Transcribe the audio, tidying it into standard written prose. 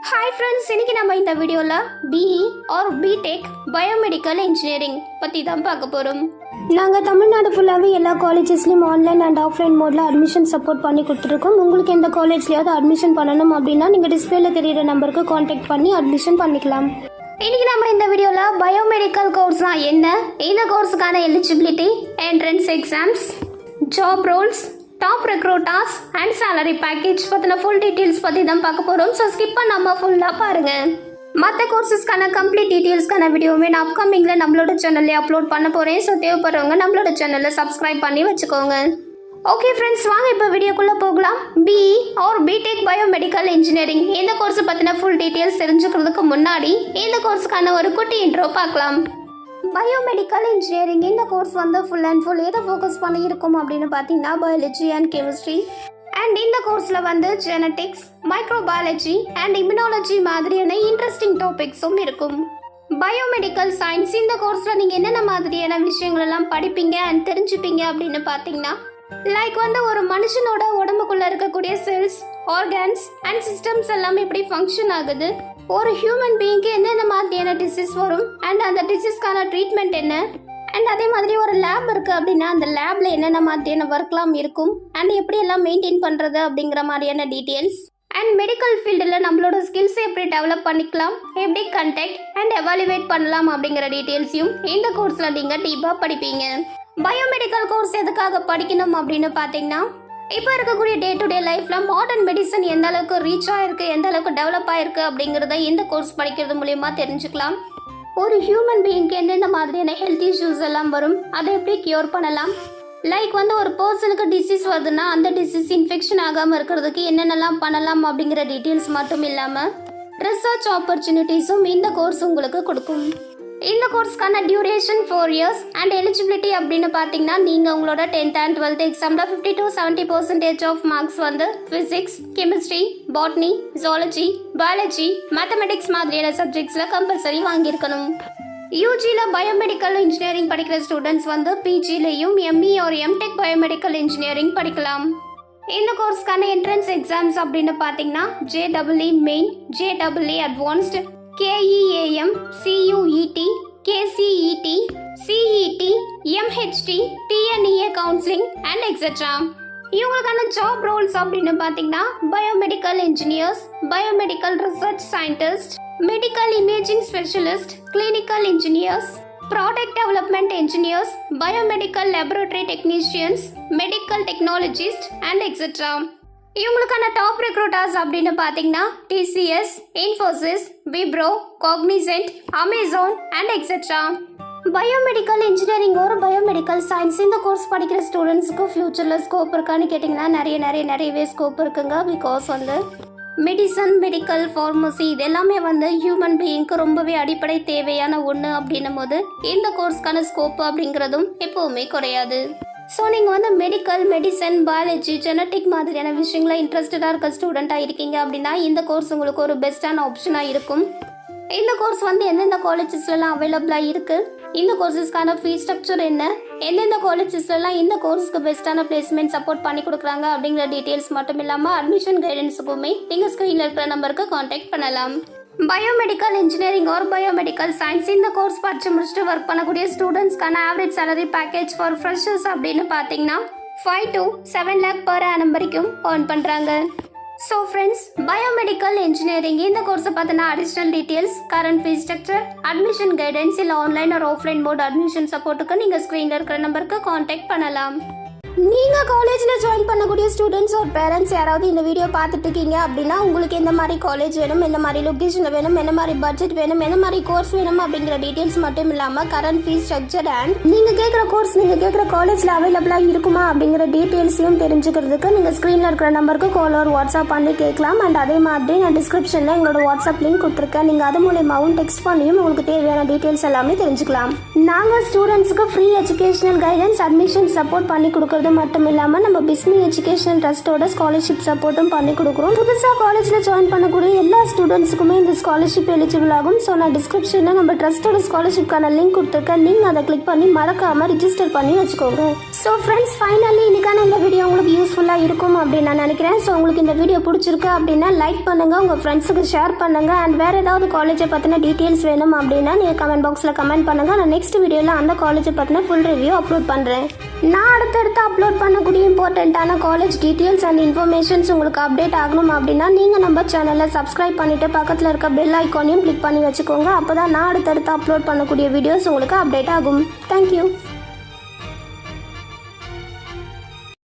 Hi friends, இன்னைக்கு நம்ம இந்த வீடியோவில் BE or BTech biomedical engineering பற்றி தான் பார்க்க போகிறோம். நாங்கள் தமிழ்நாடு ஃபுல்லாகவே எல்லா காலேஜஸ்லையும் ஆன்லைன் அண்ட் ஆஃப்லைன் மோடில் அட்மிஷன் சப்போர்ட் பண்ணி கொடுத்துருக்கோம். உங்களுக்கு எந்த காலேஜ்லையாவது அட்மிஷன் பண்ணணும் அப்படின்னா நீங்கள் டிஸ்பிளேல தெரியிற நம்பருக்கு காண்டாக்ட் பண்ணி அட்மிஷன் பண்ணிக்கலாம். இன்னைக்கு நம்ம இந்த வீடியோவில் பயோமெடிக்கல் கோர்ஸ்னா என்ன, இந்த கோர்ஸுக்கான eligibility, entrance exams, job roles, top recruiters and salary package பற்றின ஃபுல் டீட்டெயில்ஸ் பற்றி தான் பார்க்க போகிறோம். ஸோ ஸ்கிப் பண்ணாமல் ஃபுல்லாக பாருங்கள். மற்ற கோர்சஸ்க்கான கம்ப்ளீட் டீட்டெயில்ஸ்க்கான வீடியோவுமே நான் அப்கமிங்கில் நம்மளோட சேனல்லே அப்லோட் பண்ண போகிறேன். ஸோ தேவைப்படுறவங்க நம்மளோட சேனலில் சப்ஸ்கிரைப் பண்ணி வச்சுக்கோங்க. ஓகே ஃப்ரெண்ட்ஸ், வாங்க இப்போ வீடியோக்குள்ளே போகலாம். BE or BTech biomedical engineering இந்த கோர்ஸை பற்றின ஃபுல் டீட்டெயில்ஸ் தெரிஞ்சுக்கிறதுக்கு முன்னாடி இந்த கோர்ஸுக்கான ஒரு குட்டி இன்ட்ரோ பார்க்கலாம். பயோமெடிக்கல் இன்ஜினியரிங் இந்த கோர்ஸ் வந்து ஃபுல் அண்ட் ஃபுல் எதை ஃபோக்கஸ் பண்ணி இருக்கும் அப்படின்னு பார்த்தீங்கன்னா பயாலஜி அண்ட் கெமிஸ்ட்ரி. அண்ட் இந்த கோர்ஸில் வந்து ஜெனட்டிக்ஸ், மைக்ரோபயாலஜி அண்ட் இம்யூனாலஜி மாதிரியான இன்ட்ரெஸ்டிங் டாபிக்ஸும் இருக்கும். பயோமெடிக்கல் சயின்ஸ் இந்த கோர்ஸில் நீங்கள் என்னென்ன மாதிரியான விஷயங்கள் எல்லாம் படிப்பீங்க அண்ட் தெரிஞ்சுப்பீங்க அப்படின்னு பார்த்தீங்கன்னா லைக் வந்து ஒரு மனுஷனோட உடம்புக்குள்ளே இருக்கக்கூடிய செல்ஸ், ஆர்கன்ஸ் அண்ட் சிஸ்டம்ஸ் எல்லாம் எப்படி ஃபங்க்ஷன் ஆகுது, ஒரு ஹியூமன் பீயிங்க்கு என்னென்ன மாதிரியான டிசீஸ் வரும் அண்ட் அந்த டிசீஸ்க்கான ட்ரீட்மெண்ட் என்ன, அண்ட் அதே மாதிரி ஒரு லேப் இருக்குது அப்படின்னா அந்த லேபில் என்னென்ன மாதிரியான ஒர்க்லாம் இருக்கும் அண்ட் எப்படி எல்லாம் மெயின்டைன் பண்ணுறது அப்படிங்கிற மாதிரியான டீட்டெயில்ஸ், அண்ட் மெடிக்கல் ஃபீல்டில் நம்மளோட ஸ்கில்ஸை எப்படி டெவலப் பண்ணிக்கலாம், எப்படி கண்டக்ட் அண்ட் எவாலுவேட் பண்ணலாம் அப்படிங்கிற டீட்டெயில்ஸையும் இந்த கோர்ஸில் நீங்கள் டீப்பாக படிப்பீங்க. பயோமெடிக்கல் கோர்ஸ் எதுக்காக படிக்கணும் அப்படின்னு பார்த்தீங்கன்னா இப்போ இருக்கக்கூடிய டே டு டே லைஃப்பில் மாடர்ன் மெடிசன் எந்த அளவுக்கு ரீச் ஆகிருக்கு, எந்த அளவுக்கு டெவலப் ஆகிருக்கு அப்படிங்கிறத இந்த கோர்ஸ் படிக்கிறது மூலயமா தெரிஞ்சுக்கலாம். ஒரு ஹியூமன் பீயிங்க்கு எந்தெந்த மாதிரியான ஹெல்த் இஷ்யூஸ் எல்லாம் வரும், அதை எப்படி க்யூர் பண்ணலாம், லைக் வந்து ஒரு பர்சனுக்கு டிசீஸ் வருதுன்னா அந்த டிசீஸ் இன்ஃபெக்ஷன் ஆகாமல் இருக்கிறதுக்கு என்னென்னலாம் பண்ணலாம் அப்படிங்கிற டீட்டெயில்ஸ் மட்டும் இல்லாமல் ரிசர்ச் ஆப்பர்ச்சுனிட்டிஸும் இந்த கோர்ஸ் உங்களுக்கு கொடுக்கும். இந்த கோர்ஸ்க்கான டியூரேஷன் 4 இயர்ஸ் அண்ட் எலிஜிபிலிட்டி அப்படின்னு பார்த்தீங்கன்னா நீங்கள் உங்களோட 10th அண்ட் 12th எக்ஸாமில் 50 to 70% ஆஃப் மார்க்ஸ் வந்து physics, chemistry, botany, zoology, biology, mathematics மாதிரியான சப்ஜெக்ட்ஸில் கம்பல்சரி வாங்கியிருக்கணும். யூஜியில் பயோமெடிக்கல் இன்ஜினியரிங் படிக்கிற ஸ்டூடெண்ட்ஸ் வந்து பிஜிலையும் எம்இ ஒரு எம்டெக் பயோமெடிக்கல் இன்ஜினியரிங் படிக்கலாம். இந்த கோர்ஸ்க்கான என்ட்ரன்ஸ் எக்ஸாம்ஸ் அப்படின்னு பார்த்தீங்கன்னா JEE main, JEE advanced, KEAM, CUET, KCET, CET, MHT, TNEA counselling and etcetera. இவங்களுக்கான ஜாப் ரோல்ஸ் அப்படின்னு பார்த்தீங்கன்னா biomedical engineers, biomedical research scientist, medical imaging specialist, clinical engineers, product development engineers, biomedical laboratory technicians, medical technologist and etcetera. இவங்களுக்கான top recruiters அப்படின்னு பார்த்தீங்கன்னா TCS, Infosys, Wipro, Cognizant, Amazon and etcetera. Biomedical engineering ஒரு biomedical science இந்த course படிக்கிற ஸ்டூடெண்ட்ஸுக்கு ஃப்யூச்சரில் scope இருக்கான்னு கேட்டிங்கன்னா நிறையவே ஸ்கோப் இருக்குங்க. பிகாஸ் வந்து மெடிசன், மெடிக்கல், ஃபார்மசி இது எல்லாமே வந்து ஹியூமன் பீயிங்க்கு ரொம்பவே அடிப்படை தேவையான ஒன்று அப்படின்னும் போது இந்த கோர்ஸ்க்கான ஸ்கோப் அப்படிங்கிறதும் எப்போவுமே குறையாது. ஸோ நீங்கள் வந்து மெடிசன், பயாலஜி, ஜெனட்டிக் மாதிரியான விஷயங்கள இன்ட்ரெஸ்டடாக இருக்க ஸ்டூடெண்ட்டாக இருக்கீங்க அப்படின்னா இந்த கோர்ஸ் உங்களுக்கு ஒரு பெஸ்ட்டான ஆப்ஷனாக இருக்கும். இந்த கோர்ஸ் வந்து எந்தெந்த காலேஜஸ்லாம் அவைலபிளாக இருக்குது, இந்த கோர்ஸஸ்க்கான ஃபீஸ் ஸ்ட்ரக்சர் என்ன, எந்தெந்த காலேஜஸ்லாம் இந்த கோர்ஸுக்கு பெஸ்ட்டான பிளேஸ்மெண்ட் சப்போர்ட் பண்ணி கொடுக்குறாங்க அப்படிங்கிற டீட்டெயில்ஸ் மட்டும் இல்லாமல் அட்மிஷன் கைடன்ஸுக்குமே நீங்கள் ஸ்க்ரீனில் இருக்கிற நம்பருக்கு காண்டாக்ட் பண்ணலாம். பயோமெடிக்கல் இன்ஜினியரிங் ஒரு பயோமெடிக்கல் சயின்ஸ் இந்த கோர்ஸ் படித்து முடிச்சுட்டு ஒர்க் பண்ணக்கூடிய ஸ்டூடெண்ட்ஸ்க்கான average salary package for freshers அப்படின்னு பார்த்தீங்கன்னா 5 to 7 lakh per annum வரைக்கும் earn பண்ணுறாங்க. ஸோ ஃப்ரெண்ட்ஸ், பயோமெடிக்கல் இன்ஜினியரிங் இந்த கோர்ஸை பார்த்தினா additional details, current fees structure, admission guidance இல்லை ஆன்லைன் ஒரு ஆஃப்லைன் மோட் அட்மிஷன் சப்போர்ட்டுக்கு நீங்கள் ஸ்க்ரீனில் இருக்கிற நம்பருக்கு காண்டாக்ட் பண்ணலாம். நீங்கள் காலேஜில் ஜாயின் பண்ணக்கூடிய ஸ்டூடெண்ட்ஸ் ஒரு பேரண்ட்ஸ் யாராவது இந்த வீடியோ பார்த்துட்டு இருக்கீங்க அப்படின்னா உங்களுக்கு எந்த மாதிரி காலேஜ் வேணும், எந்த மாதிரி லொக்கேஷனில் வேணும், எந்த மாதிரி பட்ஜெட் வேணும், எந்த மாதிரி கோர்ஸ் வேணும் அப்படிங்கிற டீட்டெயில்ஸ் மட்டும் இல்லாமல் கரண்ட் ஃபீஸ் ஸ்ட்ரக்சர் அண்ட் நீங்கள் கேட்குற கோர்ஸ் நீங்கள் கேட்குற காலேஜில் அவைலபிளாக இருக்குமா அப்படிங்கிற டீட்டெயில்ஸையும் தெரிஞ்சுக்கிறதுக்கு நீங்கள் ஸ்க்ரீனில் இருக்கிற நம்பருக்கு கால் ஒரு வாட்ஸ்அப் பண்ணி கேட்கலாம். அண்ட் அதே மாதிரி நான் டிஸ்கிரிப்ஷனில் எங்களோட வாட்ஸ்அப் லிங்க் கொடுத்துருக்கேன். நீங்கள் அது மூலமாகவும் டெக்ஸ்ட் பண்ணியும் உங்களுக்கு தேவையான டீட்டெயில்ஸ் எல்லாமே தெரிஞ்சுக்கலாம். நாங்கள் ஸ்டூடெண்ட்ஸுக்கு free educational guidance, admission support பண்ணி கொடுக்குறது மட்டும் இல்லாமல் நம்ம பிஸ்மி எஜுகேஷனல் ட்ரஸ்ட்டோட ஸ்காலர்ஷிப் சப்போர்ட்டும் பண்ணி கொடுக்குறோம். புதுசாக காலேஜில் ஜாயின் பண்ணக்கூடிய எல்லா ஸ்டூடெண்ட்ஸுக்குமே இந்த ஸ்காலர்ஷிப் எலிஜிபிள் ஆகும். ஸோ நான் டிஸ்கிரிப்ஷனில் நம்ம ட்ரஸ்ட்டோட ஸ்காலர்ஷிப்கான லிங்க் கொடுத்துருக்கேன். நீங்கள் அதை கிளிக் பண்ணி மறக்காமல் ரிஜிஸ்டர் பண்ணி வச்சுக்கோங்க. ஸோ ஃப்ரெண்ட்ஸ், ஃபைனலி இன்னைக்கான இந்த வீடியோ உங்களுக்கு யூஸ்ஃபுல்லாக இருக்கும் அப்படின்னு நான் நினைக்கிறேன். ஸோ உங்களுக்கு இந்த வீடியோ பிடிச்சிருக்கு அப்படின்னா லைக் பண்ணுங்கள், உங்கள் ஃப்ரெண்ட்ஸுக்கு ஷேர் பண்ணுங்கள். அண்ட் வேறு ஏதாவது காலேஜை பற்றின டீட்டெயில்ஸ் வேணும் அப்படின்னா நீங்கள் கமெண்ட் பாக்ஸில் கமெண்ட் பண்ணுங்கள். நான் நெக்ஸ்ட் வீடியோவில் அந்த காலேஜை பற்றின ஃபுல் ரிவ்யூ அப்லோட் பண்ணுறேன். நான் அடுத்தடுத்து அப்லோட் பண்ணக்கூடிய இம்பார்ட்டண்ட்டான காலேஜ் டீட்டெயில்ஸ் அண்ட் இன்ஃபர்மேஷன்ஸ் உங்களுக்கு அப்டேட் ஆகணும் அப்படின்னா நீங்கள் நம்ம சேனலை சப்ஸ்கிரைப் பண்ணிவிட்டு பக்கத்தில் இருக்க பெல் ஐக்கானையும் கிளிக் பண்ணி வச்சுக்கோங்க. அப்போ தான் நான் அடுத்தடுத்து அப்லோட் பண்ணக்கூடிய வீடியோஸ் உங்களுக்கு அப்டேட் ஆகும். தேங்க்யூ.